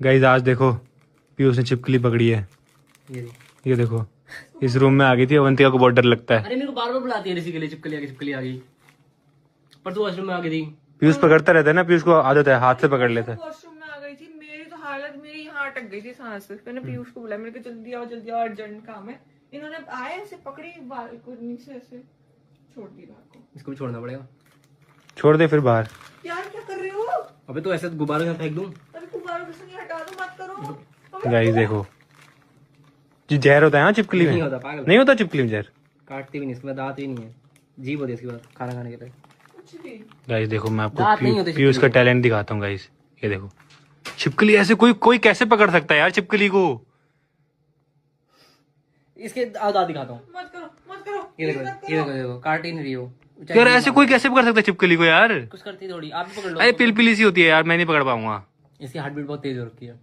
Guys आज देखो पीयूष ने छिपकली पकड़ी है। ये देखो इस रूम में आ गई थी। अवंतिका को बहुत डर लगता है। अरे मेरे को बार बार बुलाती है इसी के लिए, चिपकली आ गई। पर तू वॉशरूम में आ गई थी। पीयूष पकड़ता रहता है ना, पीयूष को आदत है हाथ से पकड़ लेता है। वॉशरूम में आ गई थी, मेरी तो हालत, मेरी यहाँ अटक गई थी सांस। मैंने पीयूष को बुलाया, मेरे को जल्दी आओ अर्जेंट काम है। इन्होंने आए ऐसे पकड़ी बालकनी से ऐसे छोड़ दी रात को। इसको भी छोड़ना पड़ेगा। छोड़ दे फिर बाहर। यार क्या कर रहे हो? अबे तो ऐसे गुब्बारों में फेंक दूं? अरे गुब्बारों से नहीं, हटा दो, मत करो। गाइस देखो जी जहर होता है ना चिपकली में। नहीं होता पागल, नहीं होता चिपकली में जहर। काटती भी नहीं, इसमें दांत भी नहीं है, जीभ होती है इसके बाद खाना खाने के लिए। कुछ भी गाइस देखो मैं दांत नहीं आपको होते पीयूष का टैलेंट दिखाता हूँ। गाइस ये देखो छिपकली ऐसे कोई कैसे पकड़ सकता है यार छिपकली को। इसके दांत दिखाता हूँ। मत करो। ये देखो काट ही नहीं रही हो यार ऐसे कोई कैसे पकड़ सकता है छिपकली को यार। कुछ करती थोड़ी, आप भी पकड़ लो। अरे पिलपिली सी होती है यार, मैं नहीं पकड़ पाऊंगा। इसकी हार्ट बीट बहुत तेज हो रखी है।